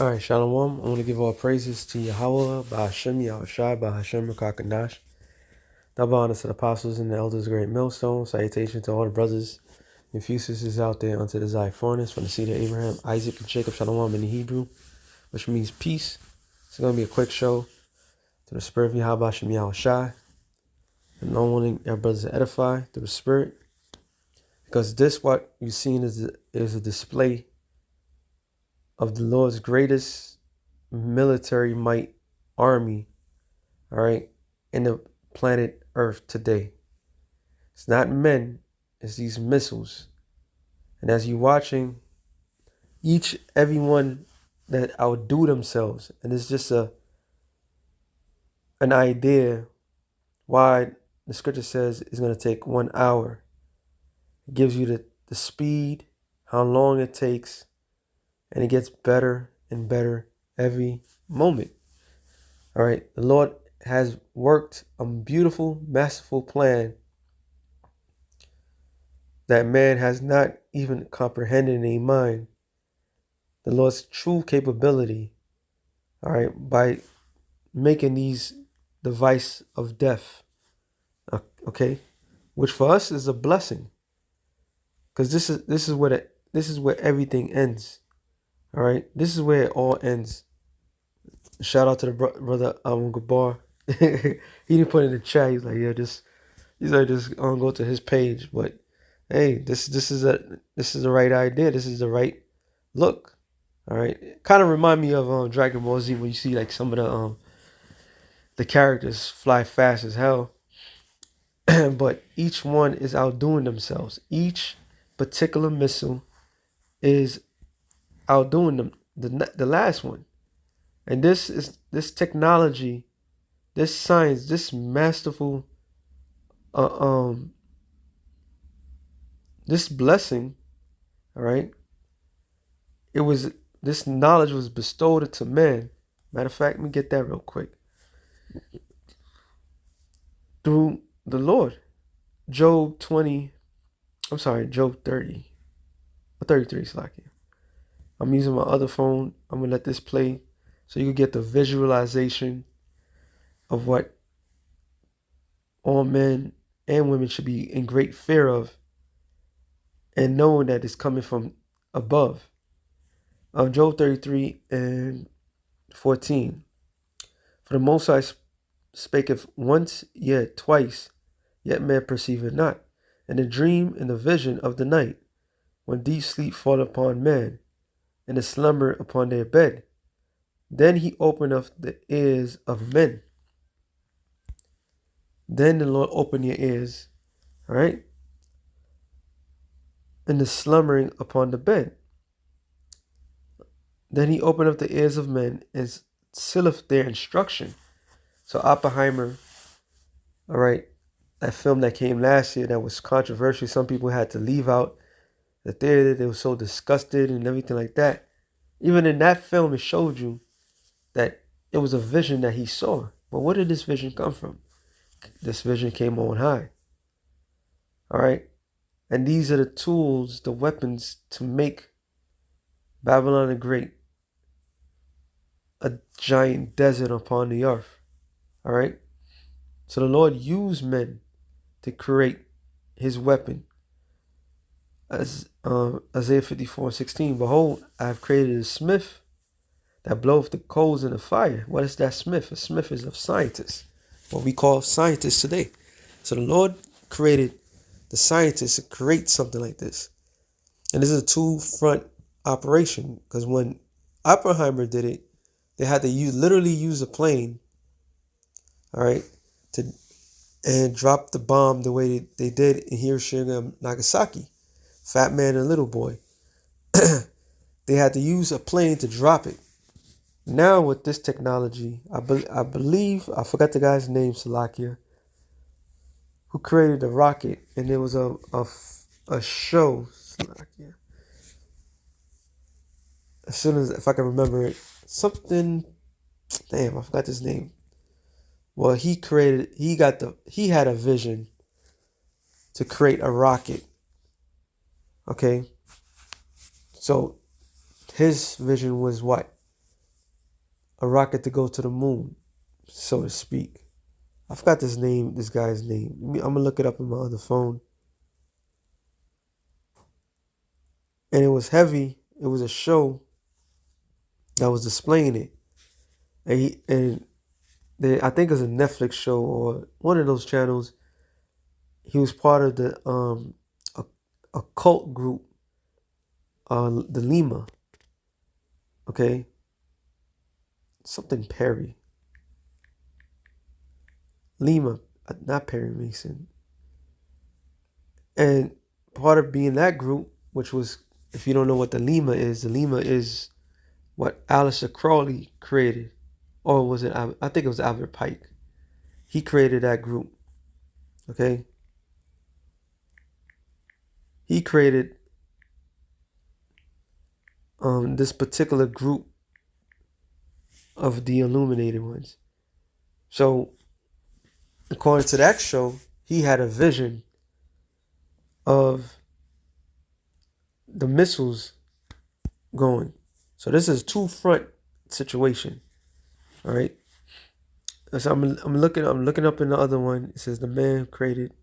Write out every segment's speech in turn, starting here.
All right, Shalom. I want to give all praises to Yahweh, Bahashem, Yahushai, Bahashem, Rakakanash. Double honor to the apostles and the elders, great millstone. Salutation to all the brothers and few sisters out there unto the Ziphorinus from the seed of Abraham, Isaac, and Jacob, Shalom in the Hebrew, which means peace. It's going to be a quick show to the spirit of Yahweh, Bahashem, Yahushai, and not wanting our brothers to edify through the spirit. Because this, what you've seen, is a display of the Lord's greatest military might army, all right, in the planet Earth today. It's not men, it's these missiles. And as you're watching, everyone that outdo themselves, and it's just an idea why the scripture says it's going to take 1 hour. It gives you the speed, how long it takes, and it gets better and better every moment. All right, the Lord has worked a beautiful, masterful plan that man has not even comprehended in his mind. The Lord's true capability, all right, by making these device of death, okay, which for us is a blessing, because this is where everything ends. All right, this is where it all ends. Shout out to the brother Gabar. He didn't put in the chat. He's like, yeah, just go to his page. But hey, this is the right idea. This is the right look. All right, kind of remind me of Dragon Ball Z when you see like some of the characters fly fast as hell, but each one is outdoing themselves. Each particular missile is outdoing them, the last one. And this technology, this science, this masterful this blessing, all right, this knowledge was bestowed into man. Matter of fact, let me get that real quick. Through the Lord. Job 30 or 33, Slacking. I'm using my other phone. I'm gonna let this play so you can get the visualization of what all men and women should be in great fear of, and knowing that it's coming from above. Job 33 and 14. For the Most High spaketh once, yet twice, yet man perceiveth not. And the dream and the vision of the night, when deep sleep fall upon man, and the slumber upon their bed. Then he openeth the ears of men. Then the Lord opened your ears, all right? And the slumbering upon the bed. Then he opened up the ears of men and sealeth their instruction. So Oppenheimer, all right, that film that came last year that was controversial. Some people had to leave out the theater. They were so disgusted and everything like that. Even in that film, it showed you that it was a vision that he saw. But where did this vision come from? This vision came on high. All right. And these are the tools, the weapons to make Babylon the Great a giant desert upon the earth. All right. So the Lord used men to create his weapon. As Isaiah 54:16, behold, I have created a smith that bloweth the coals in the fire. What is that smith? A smith is a scientist, what we call scientists today. So the Lord created the scientists to create something like this. And this is a two-front operation, because when Oppenheimer did it, they had to literally use a plane, all right, and drop the bomb the way they did in Hiroshima and Nagasaki. Fat Man and Little Boy. They had to use a plane to drop it. Now with this technology, I believe, I forgot the guy's name, Salakia, who created the rocket, and it was a show, Salakia. As soon as, if I can remember it, something, damn, I forgot his name. Well, he had a vision to create a rocket. Okay, so his vision was what? a rocket to go to the moon, so to speak. I forgot this guy's name. I'm gonna look it up on my other phone. And it was heavy. It was a show that was displaying it. I think it was a Netflix show or one of those channels. He was part of the a cult group, the Lima. Okay, something Perry. Lima, not Perry Mason. And part of being that group, which was, if you don't know what the Lima is what Aleister Crowley created. Or was it, I think it was Albert Pike. He created that group. Okay? He created this particular group of the Illuminated ones. So, according to that show, he had a vision of the missiles going. So this is two front situation. All right. So I'm looking up in the other one. It says the man created.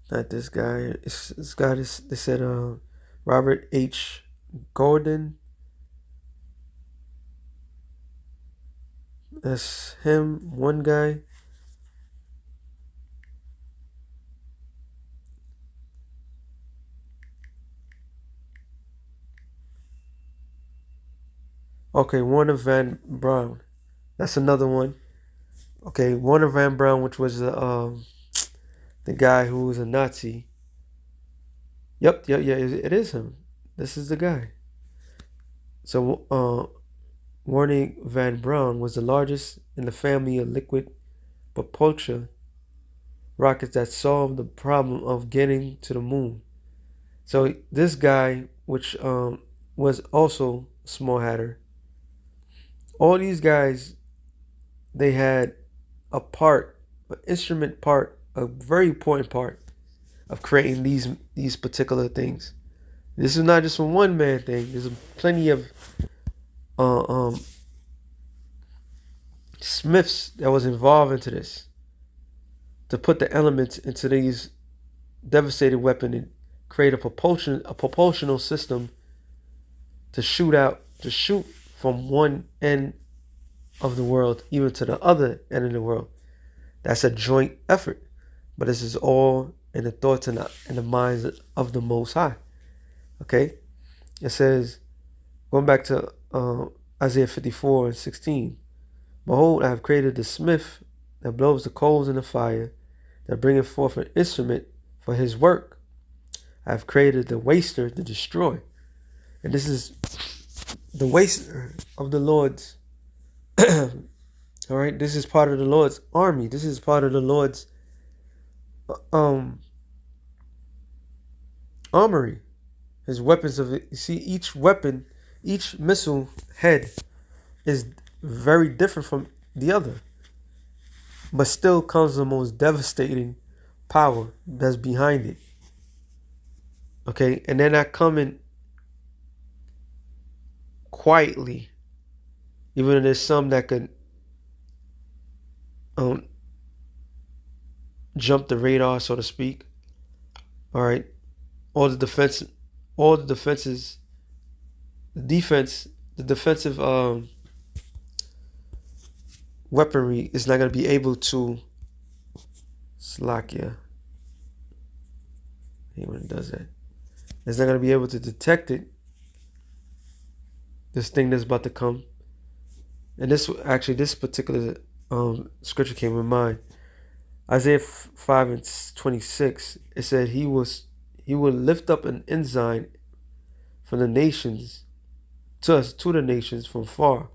Not this guy. It's this guy. They said Robert H. Gordon. That's him. One guy. Okay, Warner Van Braun. That's another one. Okay, Warner Van Braun, which was the guy who was a Nazi. Yep, yeah, it is him. This is the guy. So, Warner Van Braun was the largest in the family of liquid propulsion rockets that solved the problem of getting to the moon. So this guy, which was also a small hatter, all these guys, they had a part, an instrument part, a very important part of creating these particular things. This is not just a one man thing. There's plenty of smiths that was involved into this to put the elements into these devastating weapon and create a propulsional system to shoot from one end of the world even to the other end of the world. That's a joint effort, but this is all in the thoughts and the minds of the Most High. Okay, it says, going back to Isaiah 54:16, behold, I have created the smith that blows the coals in the fire, that bringeth forth an instrument for his work. I have created the waster to destroy. And this is the waster of the Lord's. All right, this is part of the Lord's army. This is part of the Lord's armory. His weapons of it. You see, each weapon, each missile head is very different from the other, but still comes the most devastating power that's behind it. Okay, and they're not coming quietly, even though there's some that could jump the radar, so to speak. All right, all the defenses, the defensive weaponry is not going to be able to slack you. When it does that, it's not going to be able to detect it. This thing that's about to come. And this particular scripture came to mind. Isaiah 5:26. It said he would lift up an ensign from the nations to the nations from far,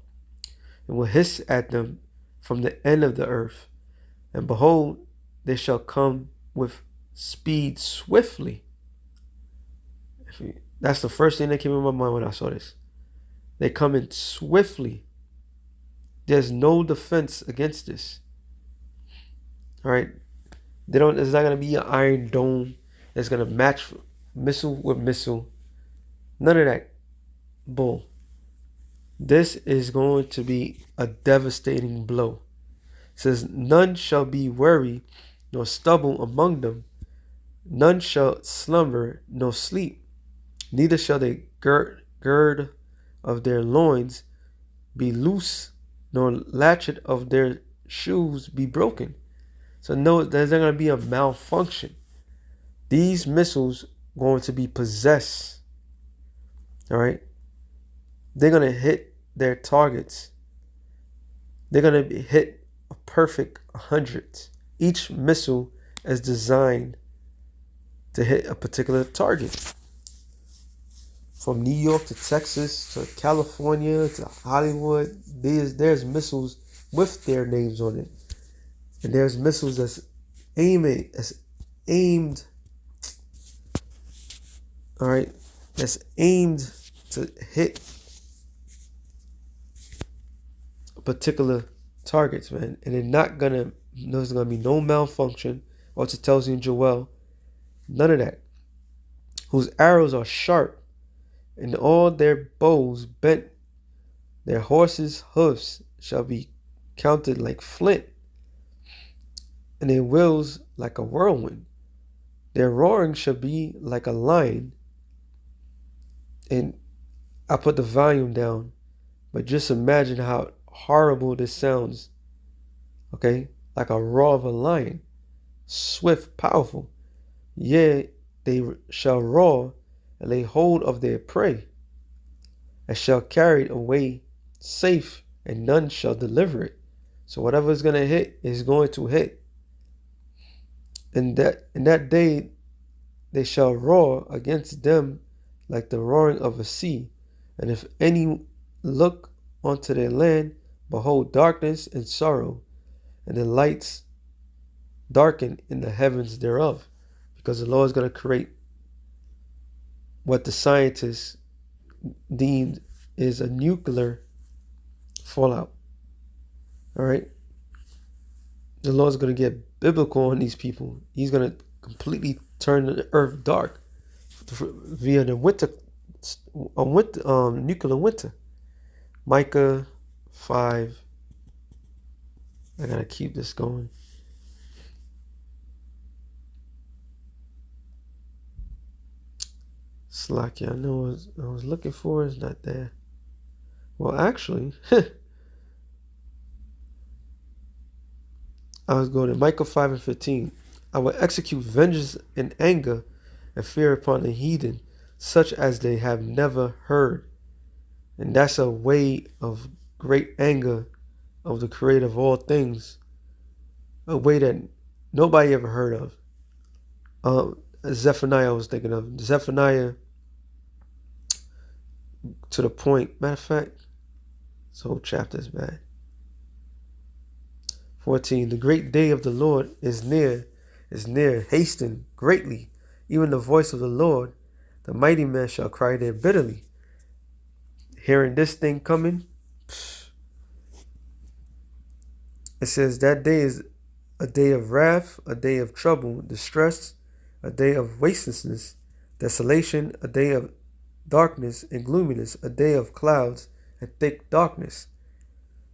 and will hiss at them from the end of the earth. And behold, they shall come with speed swiftly. That's the first thing that came in my mind when I saw this. They come in swiftly. There's no defense against this. All right. There's not gonna be an iron dome that's gonna match missile with missile. None of that bull. This is going to be a devastating blow. It says, none shall be weary, nor stubble among them. None shall slumber, nor sleep. Neither shall they gird of their loins be loose, nor latchet of their shoes be broken. So no, there's not going to be a malfunction. These missiles going to be possessed. All right. They're going to hit their targets. They're going to hit a perfect 100. Each missile is designed to hit a particular target. From New York to Texas to California to Hollywood, there's missiles with their names on it. And there's missiles that's aimed, all right, that's aimed to hit particular targets, man. And they're not gonna, there's gonna be no malfunction, or it tells you in Joel, none of that. Whose arrows are sharp, and all their bows bent. Their horses' hoofs shall be counted like flint, and their wheels like a whirlwind. Their roaring shall be like a lion. And I put the volume down, but just imagine how horrible this sounds. Okay? Like a roar of a lion. Swift, powerful. Yea, they shall roar and lay hold of their prey, and shall carry it away safe, and none shall deliver it. So whatever is going to hit is going to hit. And in that day they shall roar against them like the roaring of a sea. And if any look unto their land, behold darkness and sorrow, and the lights darken in the heavens thereof. Because the Lord is going to create what the scientists deemed is a nuclear fallout. All right? The Lord's going to get biblical on these people. He's going to completely turn the earth dark via the nuclear winter. Micah 5. I got to keep this going. Slack, I know what I was looking for is not there. Well, actually, I was going to Micah 5 and 15. I will execute vengeance in anger and fear upon the heathen, such as they have never heard. And that's a way of great anger of the creator of all things. A way that nobody ever heard of. Zephaniah I was thinking of. Zephaniah, to the point. Matter of fact, this whole chapter is bad. 14. The great day of the Lord is near, hasten greatly. Even the voice of the Lord, the mighty man shall cry there bitterly. Hearing this thing coming, it says that day is a day of wrath, a day of trouble, distress, a day of wastelessness, desolation, a day of darkness and gloominess, a day of clouds and thick darkness,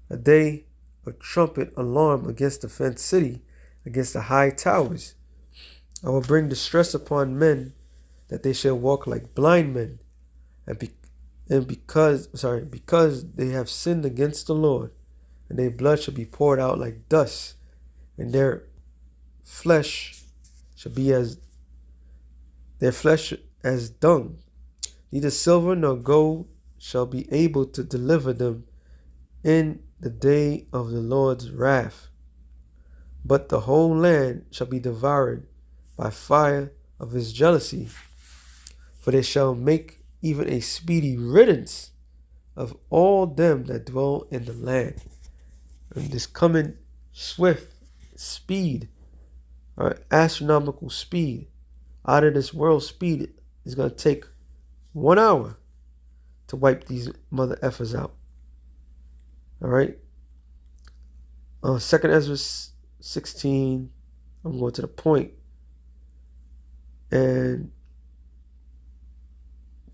a day of trumpet alarm against the fenced city, against the high towers. I will bring distress upon men, that they shall walk like blind men, because they have sinned against the Lord, and their blood shall be poured out like dust, and their flesh shall be as dung. Neither silver nor gold shall be able to deliver them in the day of the Lord's wrath. But the whole land shall be devoured by fire of his jealousy. For they shall make even a speedy riddance of all them that dwell in the land. And this coming swift speed, or astronomical speed, out of this world speed, is going to take 1 hour to wipe these mother effers out. All right? 2nd Ezra 16, I'm going to the point, and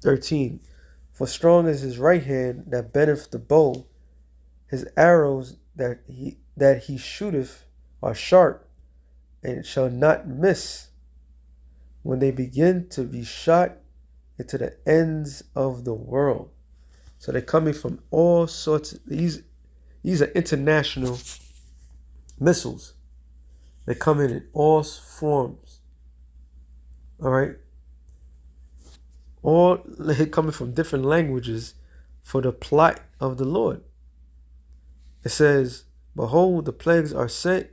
13. For strong is his right hand that bendeth the bow, his arrows that he shooteth are sharp, and shall not miss. When they begin to be shot into the ends of the world. So they're coming from all sorts of, these are international missiles. They come in all forms. All right. All coming from different languages for the plot of the Lord. It says, behold, the plagues are sent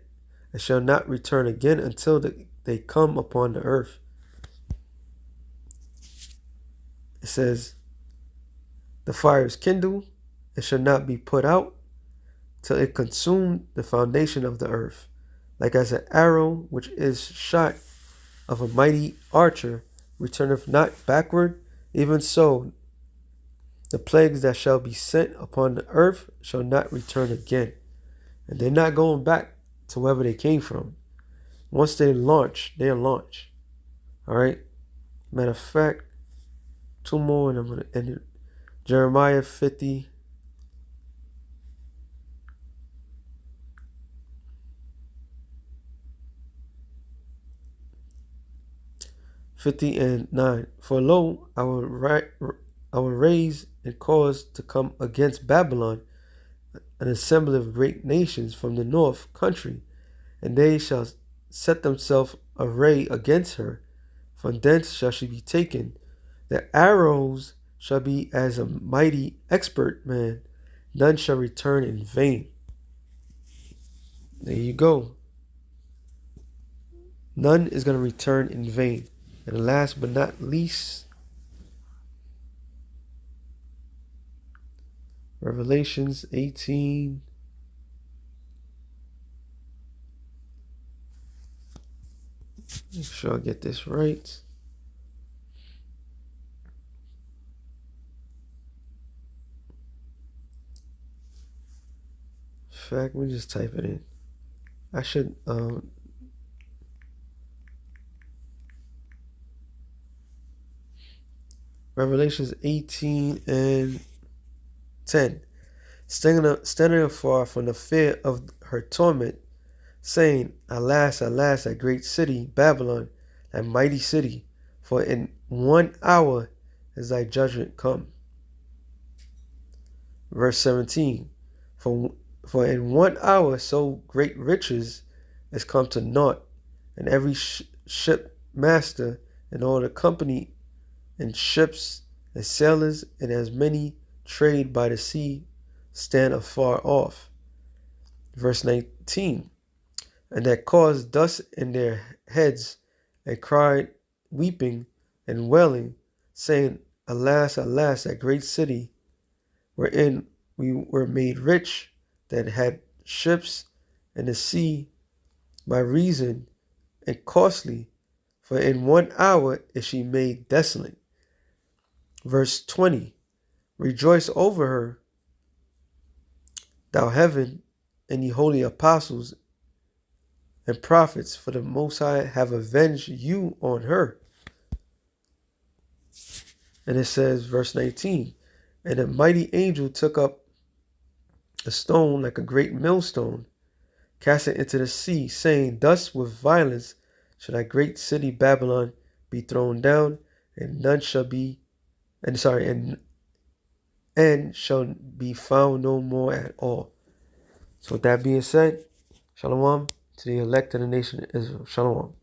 and shall not return again until they come upon the earth. It says, the fire is kindled, it shall not be put out till it consume the foundation of the earth, like as an arrow which is shot of a mighty archer returneth not backward, even so the plagues that shall be sent upon the earth shall not return again. And they're not going back to wherever they came from. Once they launch, they're launched. All right. Matter of fact, 2 more and I'm going to end it. Jeremiah 50. and 9. For lo, I will raise and cause to come against Babylon an assembly of great nations from the north country, and they shall set themselves array against her. From thence shall she be taken. Their arrows shall be as a mighty expert man. None shall return in vain. There you go. None is going to return in vain. And last but not least, Revelations 18. Make sure I get this right. In fact, let me just type it in. I should Revelations 18 and 10. Standing afar from the fear of her torment, saying, alas, alas, that great city, Babylon, that mighty city, for in 1 hour is thy judgment come. Verse 17. For in 1 hour so great riches is come to naught, and every ship master and all the company and ships and sailors and as many trade by the sea stand afar off. Verse 19. And that caused dust in their heads and cried, weeping and wailing, saying, alas, alas, that great city, wherein we were made rich, that had ships in the sea by reason and costly, for in 1 hour is she made desolate. Verse 20. Rejoice over her, thou heaven, and ye holy apostles and prophets, for the Most High have avenged you on her. And it says, verse 19, and a mighty angel took up a stone like a great millstone, cast it into the sea, saying, thus with violence shall that great city Babylon be thrown down, and none shall be, and shall be found no more at all. So with that being said, Shalom to the elect of the nation of Israel. Shalom.